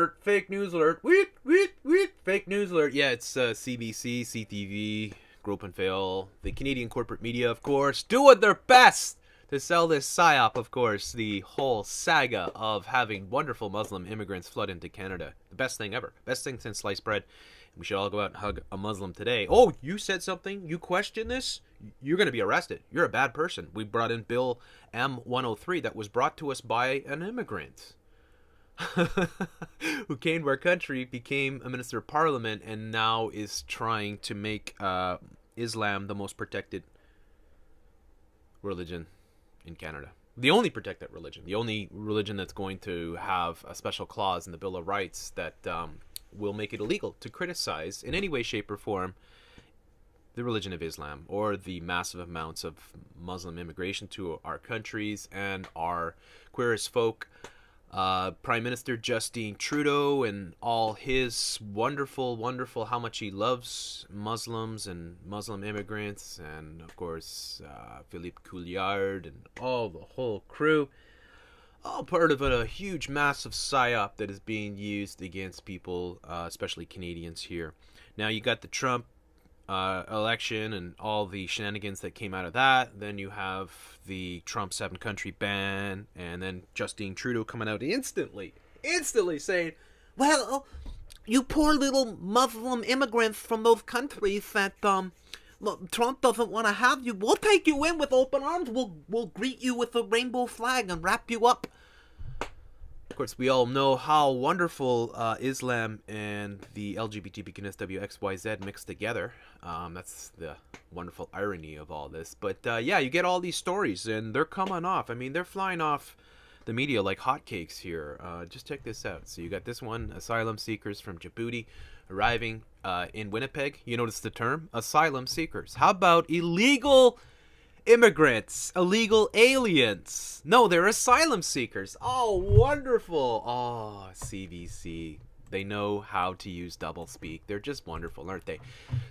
alert, fake news alert, weet, weet, weet, fake news alert. Yeah, it's CBC, CTV, Grope and Fail, the Canadian corporate media, of course, doing their best to sell this psyop, of course, the whole saga of having wonderful Muslim immigrants flood into Canada. The best thing ever. Best thing since sliced bread. We should all go out and hug a Muslim today. Oh, you said something? You question this? You're going to be arrested. You're a bad person. We brought in Bill M103 that was brought to us by an immigrant who came to our country, became a minister of parliament, and now is trying to make Islam the most protected religion in Canada. The only protected religion. The only religion that's going to have a special clause in the Bill of Rights that will make it illegal to criticize in any way, shape, or form the religion of Islam or the massive amounts of Muslim immigration to our countries and our queer as folk. Prime Minister Justin Trudeau and all his wonderful how much he loves Muslims and Muslim immigrants, and of course Philippe Couillard and all the whole crew, all part of a huge massive psyop that is being used against people, especially Canadians here. Now you got the Trump election and all the shenanigans that came out of that. Then you have the Trump 7-country ban, and then Justin Trudeau coming out instantly saying, well, you poor little Muslim immigrants from those countries that Trump doesn't want to have you, we'll take you in with open arms. We'll greet you with a rainbow flag and wrap you up. Of course, we all know how wonderful Islam and the LGBTQNSWXYZ mixed together. That's the wonderful irony of all this. But yeah, you get all these stories, and they're coming off. I mean, they're flying off the media like hotcakes here. Just check this out. So you got this one, asylum seekers from Djibouti arriving in Winnipeg. You notice the term, asylum seekers. How about illegal immigrants, illegal aliens? No, they're asylum seekers. Oh, wonderful. Oh, CBC. They know how to use doublespeak. They're just wonderful, aren't they?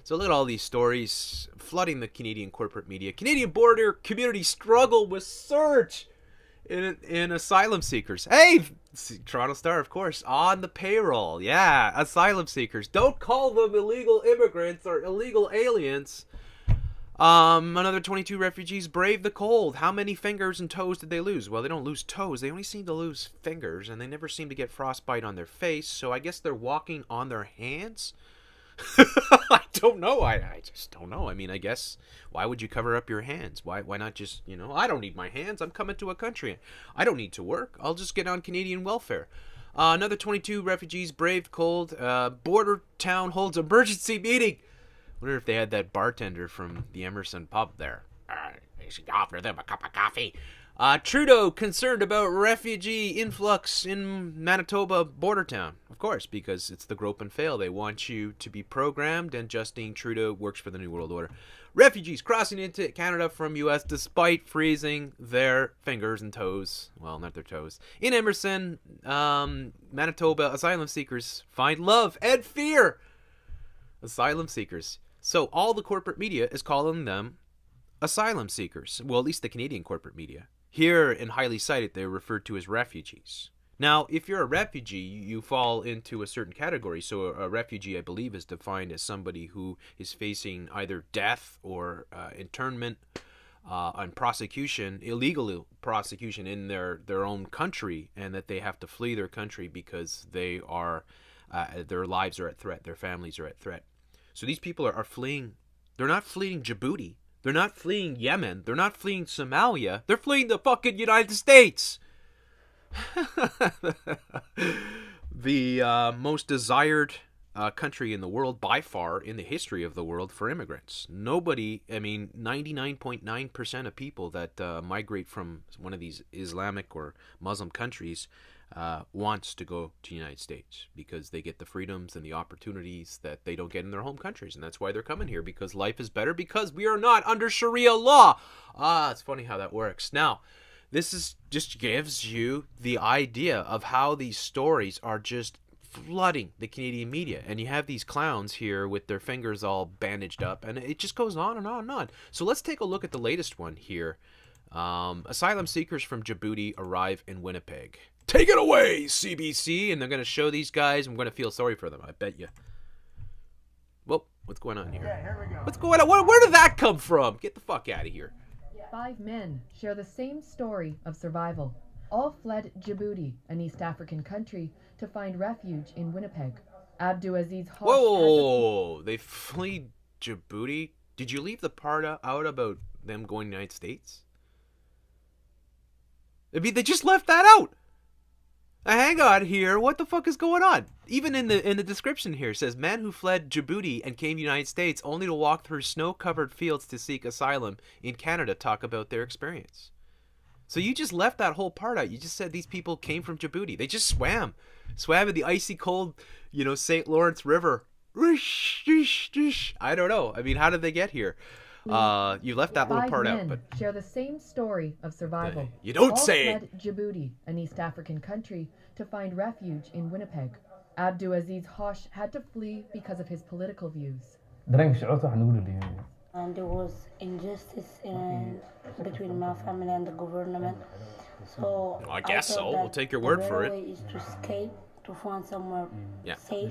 So look at all these stories flooding the Canadian corporate media. Canadian border community struggle with surge in asylum seekers. Hey, Toronto Star, of course, on the payroll. Yeah, asylum seekers. Don't call them illegal immigrants or illegal aliens. Another 22 refugees brave the cold. How many fingers and toes did they lose? Well, they don't lose toes. They only seem to lose fingers, and they never seem to get frostbite on their face. So I guess they're walking on their hands? I don't know. I just don't know. I mean, I guess, why would you cover up your hands? Why not just, I don't need my hands. I'm coming to a country. I don't need to work. I'll just get on Canadian welfare. Another 22 refugees braved cold. Border town holds emergency meeting. Wonder if they had that bartender from the Emerson pub there. They should offer them a cup of coffee. Trudeau concerned about refugee influx in Manitoba border town. Of course, because it's the Grope and Fail. They want you to be programmed, and Justin Trudeau works for the New World Order. Refugees crossing into Canada from U.S. despite freezing their fingers and toes. Well, not their toes. In Emerson, Manitoba, asylum seekers find love and fear. Asylum seekers. So all the corporate media is calling them asylum seekers. Well, at least the Canadian corporate media. Here in Highly Cited, they're referred to as refugees. Now, if you're a refugee, you fall into a certain category. So a refugee, I believe, is defined as somebody who is facing either death or internment and prosecution, illegal prosecution in their own country, and that they have to flee their country because they are their lives are at threat, their families are at threat. So these people are fleeing. They're not fleeing Djibouti. They're not fleeing Yemen. They're not fleeing Somalia. They're fleeing the fucking United States. The most desired country in the world by far in the history of the world for immigrants. Nobody, 99.9% of people that migrate from one of these Islamic or Muslim countries wants to go to the United States because they get the freedoms and the opportunities that they don't get in their home countries. And that's why they're coming here, because life is better, because we are not under Sharia law. It's funny how that works. Now, this is just gives you the idea of how these stories are just flooding the Canadian media. And you have these clowns here with their fingers all bandaged up, and it just goes on and on and on. So let's take a look at the latest one here. Asylum seekers from Djibouti arrive in Winnipeg. Take it away, CBC! And they're going to show these guys. I'm going to feel sorry for them, I bet you. Whoa, what's going on here? Yeah, here we go. What's going on? Where did that come from? Get the fuck out of here. 5 men share the same story of survival. All fled Djibouti, an East African country, to find refuge in Winnipeg. Abdulaziz Hosh. Whoa! They flee Djibouti? Did you leave the part out about them going to the United States? I mean, they just left that out. Hang on here. What the fuck is going on? Even in the description here, it says men who fled Djibouti and came to the United States only to walk through snow-covered fields to seek asylum in Canada talk about their experience. So you just left that whole part out. You just said these people came from Djibouti. They just swam in the icy cold, St. Lawrence River. I don't know. I mean, how did they get here? You left that little part out, but share the same story of survival. You don't All say. fled Djibouti, an East African country, to find refuge in Winnipeg. Abdulaziz Hosh had to flee because of his political views. And there was injustice between my family and the government. So I guess thought so. that We'll take your word the for better it. way is to escape, to find somewhere safe.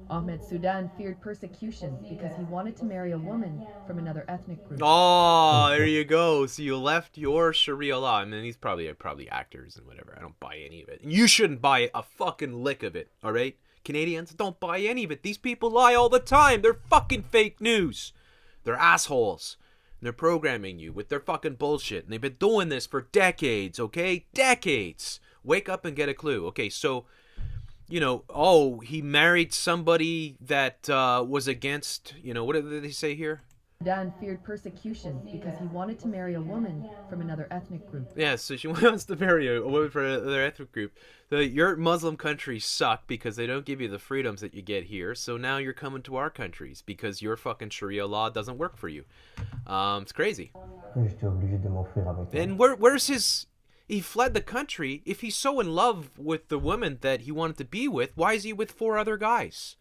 Ahmed Sudan feared persecution because he wanted to marry a woman from another ethnic group. Oh, there you go. So you left your Sharia law. I mean, these probably actors and whatever. I don't buy any of it. You shouldn't buy a fucking lick of it, all right? Canadians, don't buy any of it. These people lie all the time. They're fucking fake news. They're assholes. And they're programming you with their fucking bullshit. And they've been doing this for decades, okay? Decades. Wake up and get a clue. Okay, so, he married somebody that was against, what did they say here? Sudan feared persecution because he wanted to marry a woman from another ethnic group. Yeah, so she wants to marry a woman from another ethnic group. Your Muslim countries suck because they don't give you the freedoms that you get here. So now you're coming to our countries because your fucking Sharia law doesn't work for you. It's crazy. And where's his... He fled the country. If he's so in love with the woman that he wanted to be with, why is he with 4 other guys?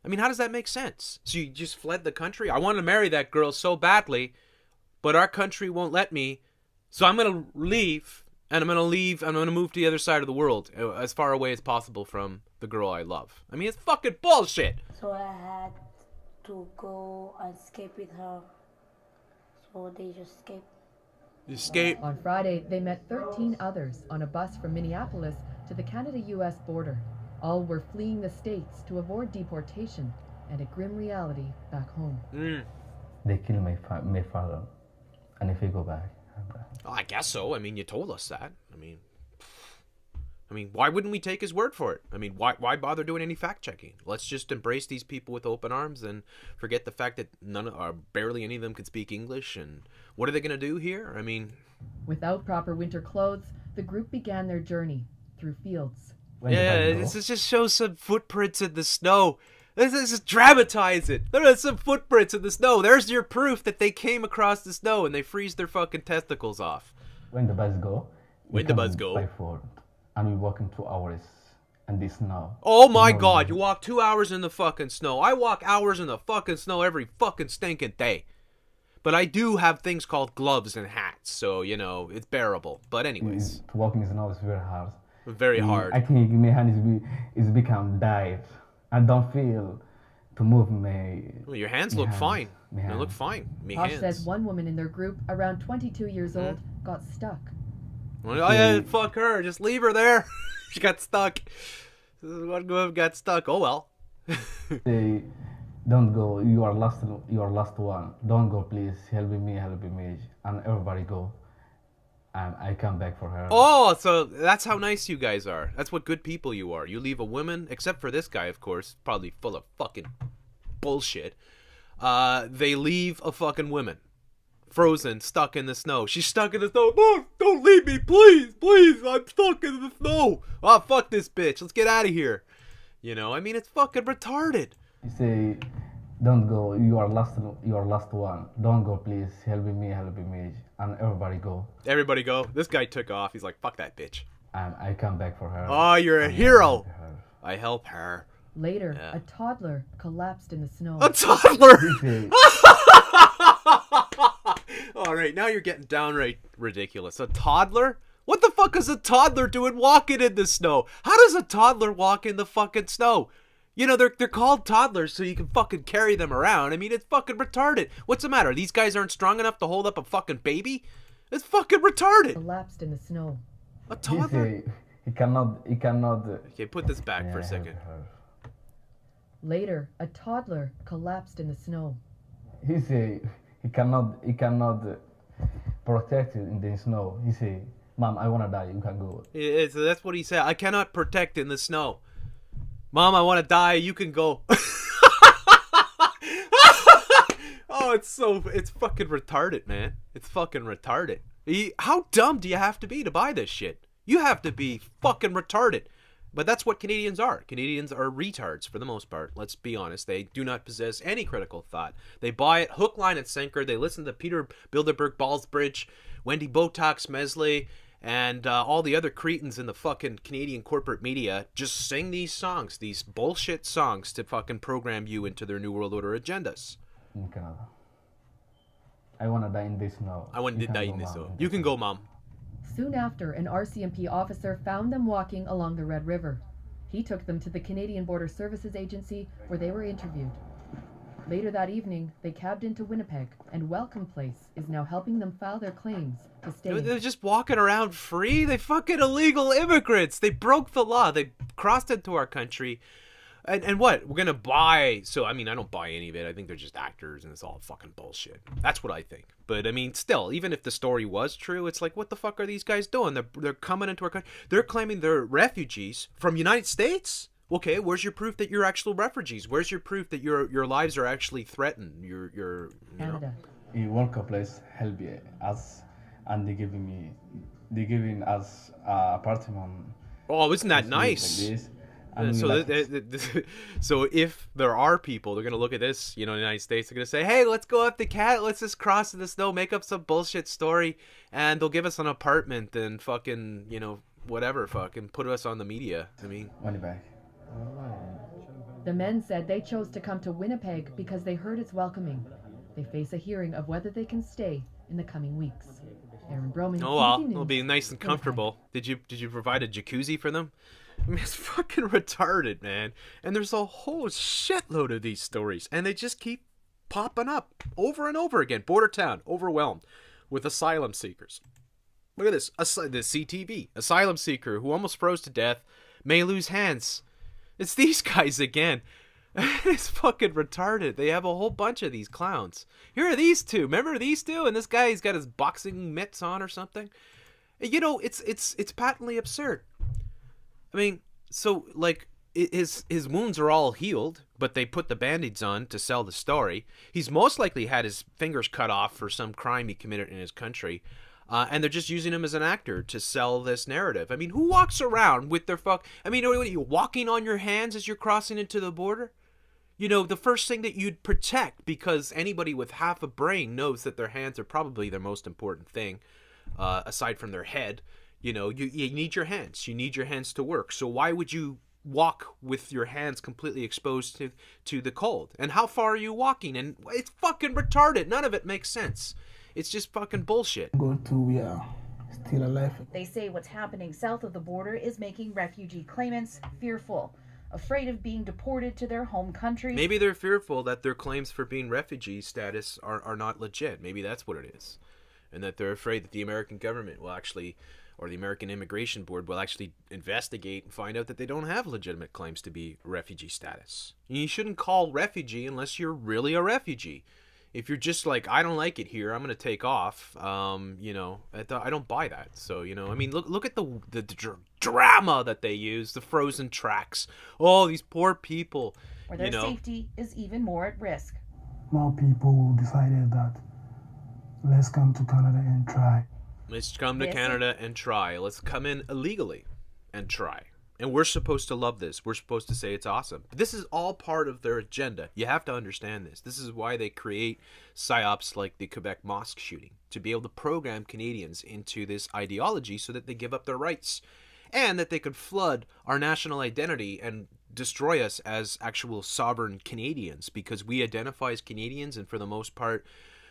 I mean, how does that make sense? So you just fled the country? I want to marry that girl so badly, but our country won't let me. So I'm going to leave, and I'm going to move to the other side of the world, as far away as possible from the girl I love. I mean, it's fucking bullshit. So I had to go and escape with her. So they just escaped. On Friday, they met 13 others on a bus from Minneapolis to the Canada-US border. All were fleeing the States to avoid deportation and a grim reality back home. They killed my father, and if we go back... I guess so. I mean, you told us that. I mean, why wouldn't we take his word for it? I mean, why bother doing any fact-checking? Let's just embrace these people with open arms and forget the fact that barely any of them could speak English. And what are they going to do here? I mean... Without proper winter clothes, the group began their journey through fields. This just shows some footprints in the snow. Let's just dramatize it. There are some footprints in the snow. There's your proof that they came across the snow and they freeze their fucking testicles off. When the bus go... By 4, and we walk in 2 hours in the snow. Oh my God, you walk 2 hours in the fucking snow. I walk hours in the fucking snow every fucking stinking day. But I do have things called gloves and hats, so, it's bearable. But anyways. Walking in snow is very hard. Very hard. I think my hand is become died. I don't feel to move my... Well, your hands look fine. They look fine. Posh says one woman in their group, around 22 years old, got stuck. Well, fuck her. Just leave her there. She got stuck. One woman got stuck. Oh, well. Say, don't go. You are last one. Don't go, please. Help me. And everybody go. And I come back for her. Oh, so that's how nice you guys are. That's what good people you are. You leave a woman, except for this guy, of course, probably full of fucking bullshit. They leave a fucking woman. Frozen, stuck in the snow. She's stuck in the snow. No, don't leave me, please, I'm stuck in the snow. Oh, fuck this bitch. Let's get out of here. I mean, it's fucking retarded. You say, don't go. You are last one. Don't go, please. Help me. And everybody go. Everybody go. This guy took off. He's like, fuck that bitch. And I come back for her. Oh, you're a hero. I help her. Later, a toddler collapsed in the snow. A toddler? All right, now you're getting downright ridiculous. A toddler? What the fuck is a toddler doing walking in the snow? How does a toddler walk in the fucking snow? You know, they're called toddlers so you can fucking carry them around. I mean, it's fucking retarded. What's the matter? These guys aren't strong enough to hold up a fucking baby? It's fucking retarded. Collapsed in the snow. A toddler? He cannot. Okay, put this back for a second. Later, a toddler collapsed in the snow. He say he cannot protect it in the snow. He say, "Mom, I wanna die. You can go." So that's what he said. I cannot protect in the snow. Mom, I want to die. You can go. Oh, it's fucking retarded, man. It's fucking retarded. How dumb do you have to be to buy this shit? You have to be fucking retarded. But that's what Canadians are. Canadians are retards for the most part. Let's be honest. They do not possess any critical thought. They buy it hook, line, and sinker. They listen to Peter Bilderberg Ballsbridge, Wendy Botox Mesley, and all the other cretins in the fucking Canadian corporate media just sing these songs, these bullshit songs to fucking program you into their New World Order agendas. In Canada. I want to die in this snow. I want to die in this snow. You can go, Mom. Soon after, an RCMP officer found them walking along the Red River. He took them to the Canadian Border Services Agency, where they were interviewed. Later that evening, they cabbed into Winnipeg, and Welcome Place is now helping them file their claims to stay. They're just walking around free. They fucking illegal immigrants. They broke the law. They crossed into our country. And what? We're going to buy... So, I mean, I don't buy any of it. I think they're just actors and it's all fucking bullshit. That's what I think. But, I mean, still, even if the story was true, it's like, what the fuck are these guys doing? They're coming into our country. They're claiming they're refugees from United States? Okay, where's your proof that you're actual refugees? Where's your proof that your lives are actually threatened? You Canada. In Welcome Place help us, and they giving us apartment. Oh, isn't that nice? Like this. So if there are people, they're gonna look at this, in the United States, they're gonna say, hey, let's go up the cat, let's just cross in the snow, make up some bullshit story, and they'll give us an apartment and fucking, whatever, fucking put us on the media. I mean, Winnipeg. The men said they chose to come to Winnipeg because they heard it's welcoming. They face a hearing of whether they can stay in the coming weeks. Aaron Broman. Oh well, it'll be nice and comfortable. Did you provide a jacuzzi for them? I mean, it's fucking retarded, man. And there's a whole shitload of these stories, and they just keep popping up over and over again. Border town overwhelmed with asylum seekers. Look at this, the CTV, asylum seeker who almost froze to death may lose hands. It's these guys again. It's fucking retarded. They have a whole bunch of these clowns. Here are these two. Remember these two? And this guy, he's got his boxing mitts on or something. It's patently absurd. I mean, so, like, his wounds are all healed, but they put the band-aids on to sell the story. He's most likely had his fingers cut off for some crime he committed in his country. And they're just using him as an actor to sell this narrative. I mean, who walks around with their I mean, are you walking on your hands as you're crossing into the border? The first thing that you'd protect, because anybody with half a brain knows that their hands are probably their most important thing, aside from their head. You need your hands. You need your hands to work. So why would you walk with your hands completely exposed to the cold? And how far are you walking? And it's fucking retarded. None of it makes sense. It's just fucking bullshit. We are still alive. They say what's happening south of the border is making refugee claimants fearful, afraid of being deported to their home countries. Maybe they're fearful that their claims for being refugee status are not legit. Maybe that's what it is. And that they're afraid that the American government will actually, or the American Immigration Board will actually investigate and find out that they don't have legitimate claims to be refugee status. You shouldn't call refugee unless you're really a refugee. If you're just like, I don't like it here, I'm going to take off, I don't buy that. So, I mean, look at the drama that they use, the frozen tracks. Oh, these poor people. Where their safety is even more at risk. More people decided that let's come to Canada and try. Let's come to Canada and try. Let's come in illegally and try. And we're supposed to love this. We're supposed to say it's awesome. But this is all part of their agenda. You have to understand this. This is why they create psyops like the Quebec mosque shooting, to be able to program Canadians into this ideology so that they give up their rights and that they could flood our national identity and destroy us as actual sovereign Canadians, because we identify as Canadians, and for the most part,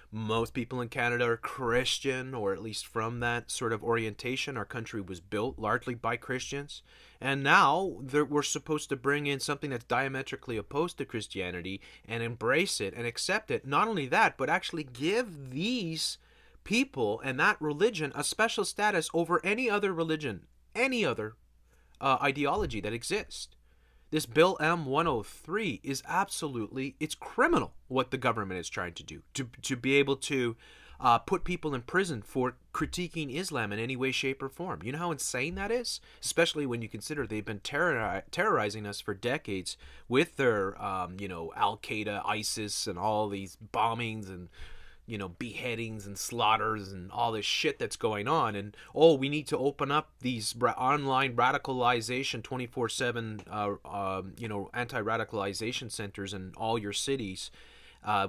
Most people in Canada are Christian, or at least from that sort of orientation. Our country was built largely by Christians. And now we're supposed to bring in something that's diametrically opposed to Christianity and embrace it and accept it. Not only that, but actually give these people and that religion a special status over any other religion, any other ideology that exists. This Bill M-103 is absolutely, it's criminal what the government is trying to do. To be able to put people in prison for critiquing Islam in any way, shape, or form. You know how insane that is? Especially when you consider they've been terrorizing us for decades with their, Al-Qaeda, ISIS, and all these bombings and beheadings and slaughters and all this shit that's going on. And, we need to open up these online radicalization 24/7, anti-radicalization centers in all your cities,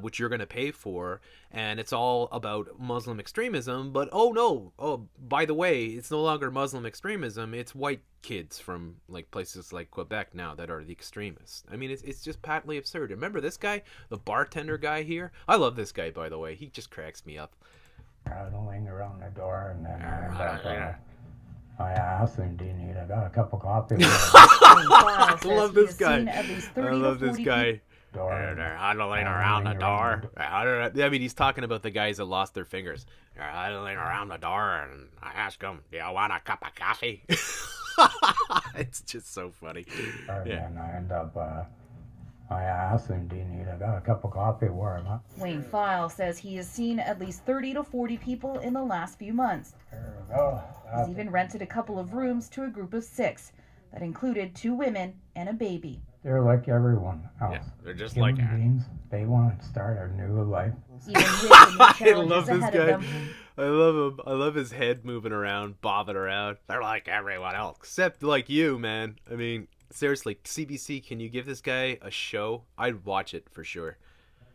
which you're going to pay for. And it's all about Muslim extremism. But, by the way, it's no longer Muslim extremism. It's white kids from places like Quebec now that are the extremists. I mean, it's just patently absurd. Remember this guy, the bartender guy here? I love this guy, by the way. He just cracks me up. Rattling around the door, and then I asked him, do you need I got a cup of coffee? I love this guy. I love this guy. They're huddling around the door. I mean, he's talking about the guys that lost their fingers. They're huddling around the door, and I ask them, do you want a cup of coffee? It's just so funny. And I end up, I asked him, do you need I got a cup of coffee warm? Wayne File says he has seen at least 30 to 40 people in the last few months. There we go. He's even rented a couple of rooms to a group of 6 that included 2 women and a baby. They're like everyone else. Yeah, they're just Human like beings. They want to start a new life. Even with the new I challenges love this ahead guy. of them. I love him. I love his head moving around, bobbing around. They're like everyone else, except like you, man. I mean, seriously, CBC, can you give this guy a show? I'd watch it for sure.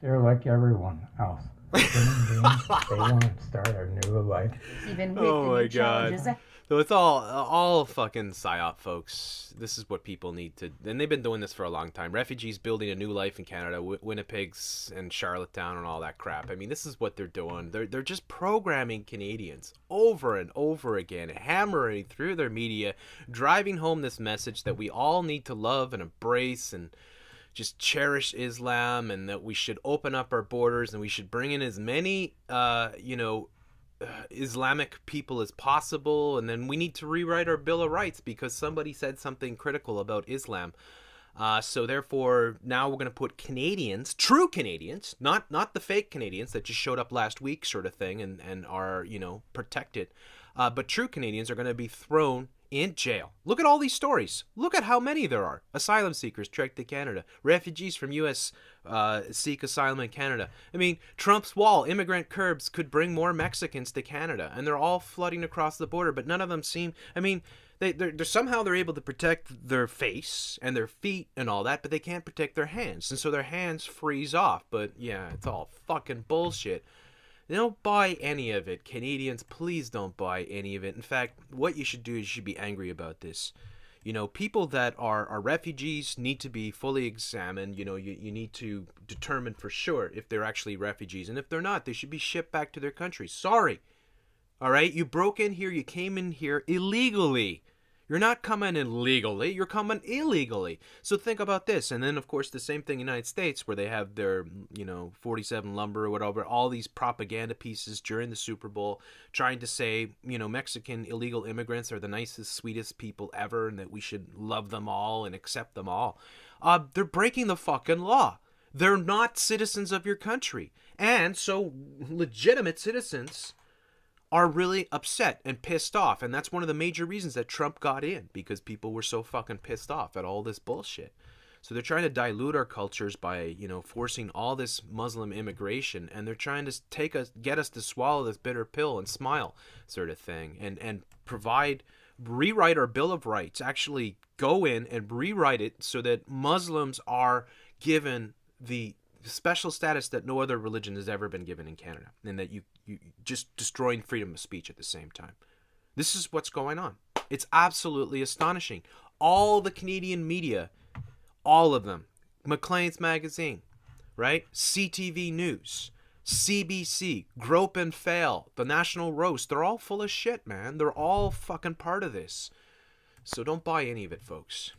They're like everyone else. Human beings. They want to start a new life. Even with the new challenges ahead. So it's all fucking psyop, folks. This is what people need to... And they've been doing this for a long time. Refugees building a new life in Canada, Winnipeg's and Charlottetown and all that crap. I mean, this is what they're doing. They're just programming Canadians over and over again, hammering through their media, driving home this message that we all need to love and embrace and just cherish Islam, and that we should open up our borders and we should bring in as many, Islamic people as possible, and then we need to rewrite our Bill of Rights because somebody said something critical about Islam. So therefore, now we're going to put Canadians, true Canadians, not the fake Canadians that just showed up last week sort of thing and are, protected. But true Canadians are going to be thrown in jail. Look at all these stories. Look at how many there are. Asylum seekers trekked to Canada. Refugees from U.S. Seek asylum in Canada. I mean, Trump's wall, immigrant curbs could bring more Mexicans to Canada, and they're all flooding across the border, but none of them seem... I mean, they're somehow they're able to protect their face and their feet and all that, but they can't protect their hands, and so their hands freeze off. But yeah, it's all fucking bullshit. Don't buy any of it. Canadians, please don't buy any of it. In fact, what you should do is you should be angry about this. People that are refugees need to be fully examined. You need to determine for sure if they're actually refugees. And if they're not, they should be shipped back to their country. Sorry. All right? You broke in here. You came in here illegally. You're not coming in legally. You're coming illegally. So think about this. And then, of course, the same thing in the United States where they have their, 47 lumber or whatever, all these propaganda pieces during the Super Bowl trying to say, Mexican illegal immigrants are the nicest, sweetest people ever and that we should love them all and accept them all. They're breaking the fucking law. They're not citizens of your country. And so legitimate citizens are really upset and pissed off. And that's one of the major reasons that Trump got in, because people were so fucking pissed off at all this bullshit. So they're trying to dilute our cultures by, forcing all this Muslim immigration, and they're trying to get us to swallow this bitter pill and smile sort of thing, and rewrite our Bill of Rights, actually go in and rewrite it so that Muslims are given the special status that no other religion has ever been given in Canada, and that you just destroying freedom of speech at the same time. This is what's going on. It's absolutely astonishing. All the Canadian media, all of them, Maclean's Magazine, right? CTV News, CBC, Grope and Fail, the National Roast, they're all full of shit, man. They're all fucking part of this. So don't buy any of it, folks.